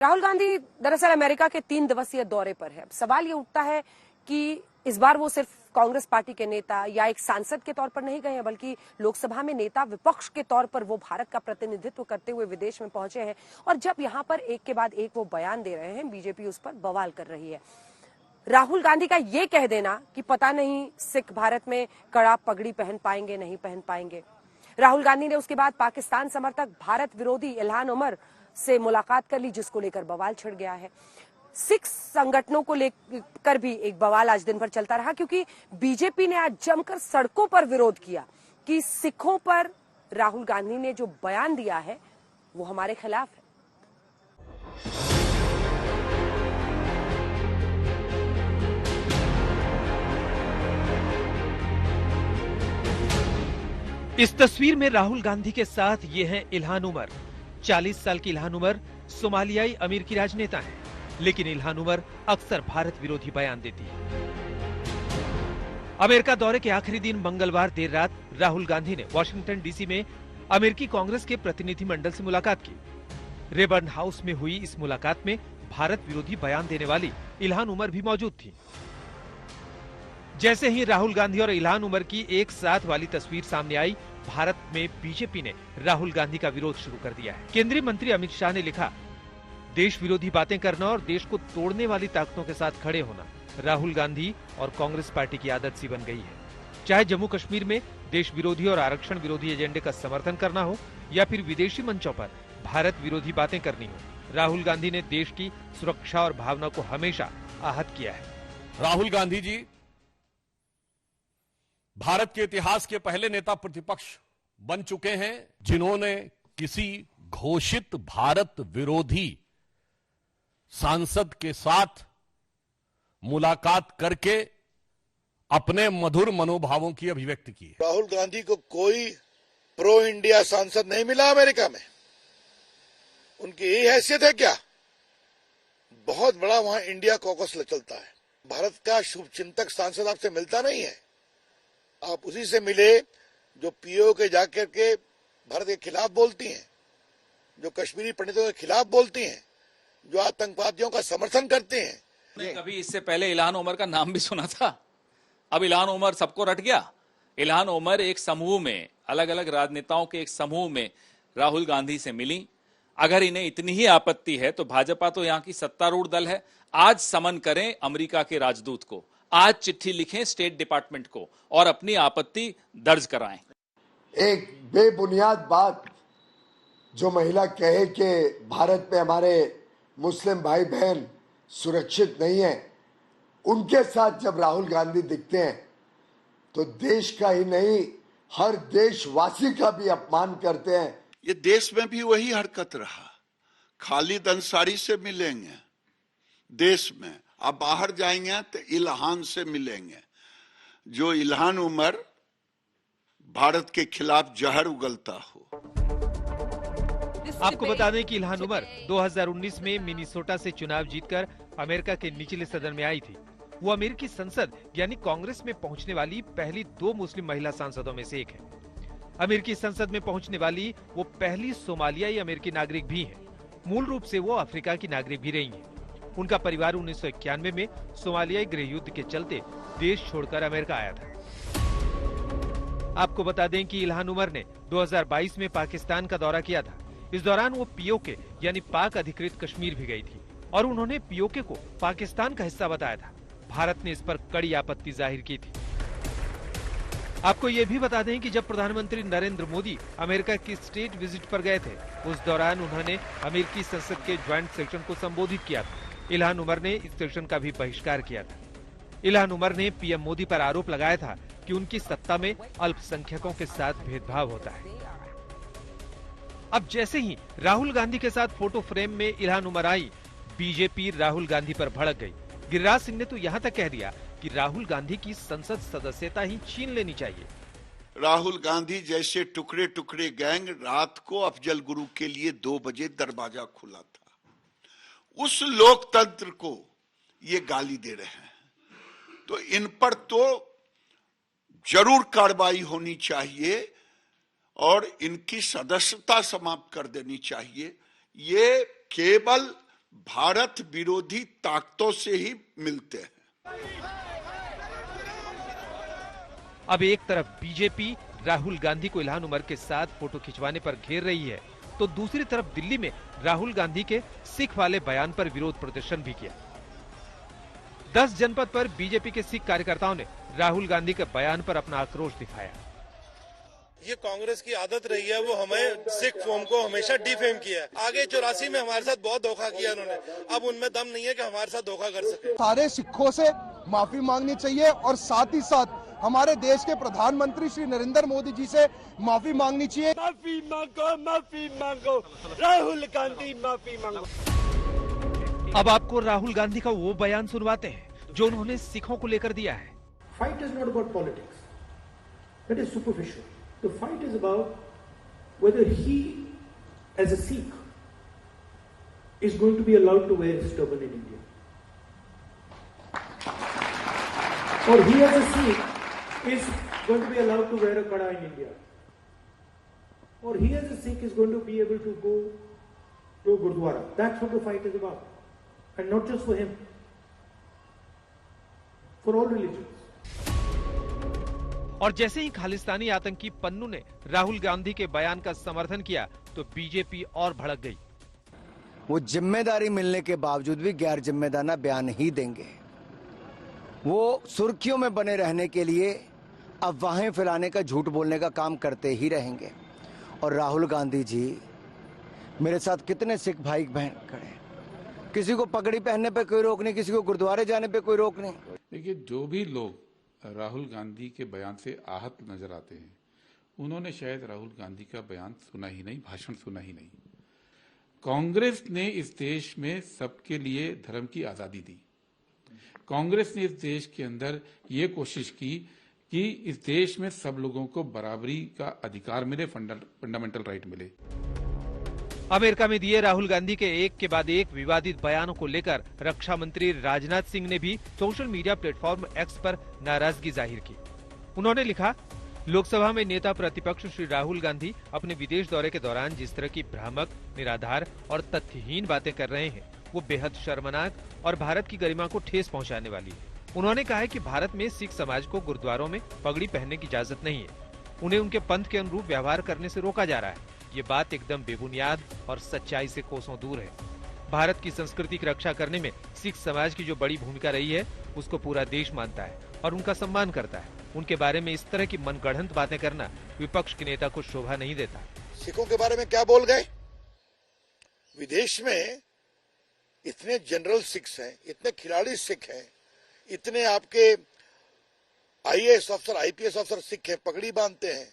राहुल गांधी दरअसल अमेरिका के 3 दिवसीय दौरे पर है। अब सवाल ये उठता है कि इस बार वो सिर्फ कांग्रेस पार्टी के नेता या एक सांसद के तौर पर नहीं गए हैं, बल्कि लोकसभा में नेता विपक्ष के तौर पर वो भारत का प्रतिनिधित्व करते हुए विदेश में पहुंचे हैं। और जब यहां पर एक के बाद एक वो बयान दे रहे हैं, बीजेपी उस पर बवाल कर रही है। राहुल गांधी का ये कह देना कि पता नहीं सिख भारत में कड़ा पगड़ी पहन पाएंगे नहीं पहन पाएंगे। राहुल गांधी ने उसके बाद पाकिस्तान समर्थक भारत विरोधी इल्हान उमर से मुलाकात कर ली, जिसको लेकर बवाल छिड़ गया है। सिख संगठनों को लेकर भी एक बवाल आज दिन भर चलता रहा, क्योंकि बीजेपी ने आज जमकर सड़कों पर विरोध किया कि सिखों पर राहुल गांधी ने जो बयान दिया है वो हमारे खिलाफ है। इस तस्वीर में राहुल गांधी के साथ ये हैं इल्हान उमर। 40 साल की इल्हान उमर सोमालियाई अमीर की राजनेता हैं, लेकिन इल्हान उमर अक्सर भारत विरोधी बयान देती है। अमेरिका दौरे के आखिरी दिन मंगलवार देर रात राहुल गांधी ने वॉशिंगटन डीसी में अमेरिकी कांग्रेस के प्रतिनिधिमंडल से मुलाकात की। रेबर्न हाउस में हुई इस मुलाकात में भारत विरोधी बयान देने वाली इल्हान उमर भी मौजूद थी। जैसे ही राहुल गांधी और इल्हान उमर की एक साथ वाली तस्वीर सामने आई, भारत में बीजेपी ने राहुल गांधी का विरोध शुरू कर दिया है। केंद्रीय मंत्री अमित शाह ने लिखा, देश विरोधी बातें करना और देश को तोड़ने वाली ताकतों के साथ खड़े होना राहुल गांधी और कांग्रेस पार्टी की आदत सी बन गई है। चाहे जम्मू कश्मीर में देश विरोधी और आरक्षण विरोधी एजेंडे का समर्थन करना हो या फिर विदेशी मंचों पर भारत विरोधी बातें करनी हो, राहुल गांधी ने देश की सुरक्षा और भावना को हमेशा आहत किया है। राहुल गांधी जी भारत के इतिहास के पहले नेता प्रतिपक्ष बन चुके हैं जिन्होंने किसी घोषित भारत विरोधी सांसद के साथ मुलाकात करके अपने मधुर मनोभावों की अभिव्यक्ति की है। राहुल गांधी को कोई प्रो इंडिया सांसद नहीं मिला अमेरिका में। उनकी यही हैसियत है क्या? बहुत बड़ा वहां इंडिया कॉकस चलता है। भारत का शुभचिंतक सांसद आपसे मिलता नहीं है। आप उसी से मिले जो पीओ के जाकर के भारत के खिलाफ बोलती हैं, जो कश्मीरी पंडितों के खिलाफ बोलती हैं, जो आतंकवादियों का समर्थन करते हैं। कभी इससे पहले इल्हान उमर का नाम भी सुना था, अब इल्हान उमर सबको रट गया। इल्हान उमर एक समूह में, अलग अलग राजनेताओं के एक समूह में राहुल गांधी से मिली। अगर इन्हें इतनी ही आपत्ति है तो भाजपा तो यहाँ की सत्तारूढ़ दल है। आज समन करें अमेरिका के राजदूत को, आज चिट्ठी लिखें स्टेट डिपार्टमेंट को और अपनी आपत्ति दर्ज कराएं। एक बेबुनियाद बात जो महिला कहे कि भारत में हमारे मुस्लिम भाई बहन सुरक्षित नहीं है, उनके साथ जब राहुल गांधी दिखते हैं तो देश का ही नहीं हर देशवासी का भी अपमान करते हैं। ये देश में भी वही हरकत रहा। खालिद अंसारी से मिलेंगे देश में, अब बाहर जाएंगे तो इल्हान से मिलेंगे। जो इल्हान उमर भारत के खिलाफ जहर उगलता हो। आपको बता दें कि इल्हान उमर 2019 में मिनीसोटा से चुनाव जीतकर अमेरिका के निचले सदन में आई थी। वो अमेरिकी संसद यानी कांग्रेस में पहुंचने वाली पहली 2 मुस्लिम महिला सांसदों में से एक है। अमेरिकी संसद में पहुंचने वाली वो पहली सोमालियाई अमेरिकी नागरिक भी हैं। मूल रूप से वो अफ्रीका की नागरिक भी रही हैं। उनका परिवार 1991 में सोमालियाई गृह युद्ध के चलते देश छोड़कर अमेरिका आया था। आपको बता दें कि इल्हान उमर ने 2022 में पाकिस्तान का दौरा किया था। इस दौरान वो पीओके यानी पाक अधिकृत कश्मीर भी गई थी और उन्होंने पीओके को पाकिस्तान का हिस्सा बताया था। भारत ने इस पर कड़ी आपत्ति जाहिर की थी। आपको ये भी बता दें कि जब प्रधानमंत्री नरेंद्र मोदी अमेरिका की स्टेट विजिट पर गए थे, उस दौरान उन्होंने अमेरिकी संसद के ज्वाइंट सेशन को संबोधित किया था। इल्हान उमर ने इस सेशन का भी बहिष्कार किया था। इल्हान उमर ने पीएम मोदी पर आरोप लगाया था कि उनकी सत्ता में अल्पसंख्यकों के साथ भेदभाव होता है। अब जैसे ही राहुल गांधी के साथ फोटो फ्रेम में इल्हान उमर आई, बीजेपी राहुल गांधी पर भड़क गई। गिरिराज सिंह ने तो यहाँ तक कह दिया कि राहुल गांधी की संसद सदस्यता ही छीन लेनी चाहिए। राहुल गांधी जैसे टुकड़े टुकड़े गैंग रात को अफजल गुरु के लिए 2 बजे दरवाजा खुला था। उस लोकतंत्र को ये गाली दे रहे हैं, तो इन पर तो जरूर कार्रवाई होनी चाहिए और इनकी सदस्यता समाप्त कर देनी चाहिए। ये केवल भारत विरोधी ताकतों से ही मिलते हैं। अब एक तरफ बीजेपी राहुल गांधी को इल्हान उमर के साथ फोटो खिंचवाने पर घेर रही है, तो दूसरी तरफ दिल्ली में राहुल गांधी के सिख वाले बयान पर विरोध प्रदर्शन भी किया। 10 जनपद पर बीजेपी के सिख कार्यकर्ताओं ने राहुल गांधी के बयान पर अपना आक्रोश दिखाया। ये कांग्रेस की आदत रही है, वो हमें सिख कौम को हमेशा डिफेम किया है। आगे 84 में हमारे साथ बहुत धोखा किया उन्होंने, अब उनमें दम नहीं है कि हमारे साथ धोखा कर सके। सारे सिखों से माफी मांगनी चाहिए और साथ ही साथ हमारे देश के प्रधानमंत्री श्री नरेंद्र मोदी जी से माफी मांगनी चाहिए। माफी मांगो राहुल गांधी, माफी मांगो। अब आपको राहुल गांधी का वो बयान सुनवाते हैं जो उन्होंने सिखों को लेकर दिया है। Fight is not about politics. That is superficial. The fight is about whether he, as a Sikh, is going to be allowed to wear his turban in India. Or he, as a Sikh, is going to be allowed to wear a kada in India. Or he, as a Sikh, is going to be able to go to Gurdwara. That's what the fight is about. And not just for him. For all religions. और जैसे ही खालिस्तानी आतंकी पन्नू ने राहुल गांधी के बयान का समर्थन किया तो बीजेपी और भड़क गई। वो जिम्मेदारी मिलने के बावजूद भी गैर जिम्मेदाराना बयान ही देंगे। वो सुर्खियों में बने रहने के लिए अफवाहें फैलाने का, झूठ बोलने का काम करते ही रहेंगे। और राहुल गांधी जी, मेरे साथ कितने सिख भाई बहन खड़े, किसी को पगड़ी पहनने पे कोई रोक नहीं, किसी को गुरुद्वारे जाने पे कोई रोक नहीं। देखिए, जो भी लोग राहुल गांधी के बयान से आहत नजर आते हैं, उन्होंने शायद राहुल गांधी का बयान सुना ही नहीं, भाषण सुना ही नहीं। कांग्रेस ने इस देश में सबके लिए धर्म की आजादी दी। कांग्रेस ने इस देश के अंदर ये कोशिश की कि इस देश में सब लोगों को बराबरी का अधिकार मिले, फंडामेंटल राइट मिले। अमेरिका में दिए राहुल गांधी के एक के बाद एक विवादित बयानों को लेकर रक्षा मंत्री राजनाथ सिंह ने भी सोशल मीडिया प्लेटफॉर्म एक्स पर नाराजगी जाहिर की। उन्होंने लिखा, लोकसभा में नेता प्रतिपक्ष श्री राहुल गांधी अपने विदेश दौरे के दौरान जिस तरह की भ्रामक, निराधार और तथ्यहीन बातें कर रहे हैं, वो बेहद शर्मनाक और भारत की गरिमा को ठेस पहुंचाने वाली है। उन्होंने कहा है कि भारत में सिख समाज को गुरुद्वारों में पगड़ी पहनने की इजाजत नहीं है। उन्हें उनके पंथ के अनुरूप व्यवहार करने से रोका जा रहा है। ये बात एकदम बेबुनियाद और सच्चाई से कोसों दूर है। भारत की संस्कृति की रक्षा करने में सिख समाज की जो बड़ी भूमिका रही है, उसको पूरा देश मानता है और उनका सम्मान करता है। उनके बारे में इस तरह की मनगढ़ंत बातें करना विपक्ष के नेता को शोभा नहीं देता। सिखों के बारे में क्या बोल गए? विदेश में इतने जनरल सिख्स हैं, इतने खिलाड़ी सिख हैं, इतने आपके आईएएस अफसर, आईपीएस अफसर सिख हैं, पगड़ी बांधते हैं,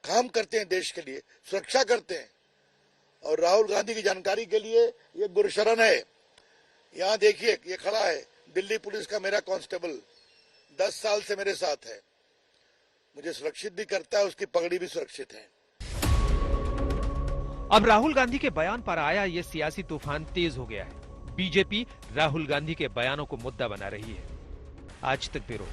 काम करते हैं, देश के लिए सुरक्षा करते हैं। और राहुल गांधी की जानकारी के लिए ये गुरशरण है। यहाँ देखिए, ये खड़ा है दिल्ली पुलिस का मेरा कांस्टेबल, 10 साल से मेरे साथ है, मुझे सुरक्षित भी करता है, उसकी पगड़ी भी सुरक्षित है। अब राहुल गांधी के बयान पर आया ये सियासी तूफान तेज हो गया है। बीजेपी राहुल गांधी के बयानों को मुद्दा बना रही है। आज तक ब्यूरो।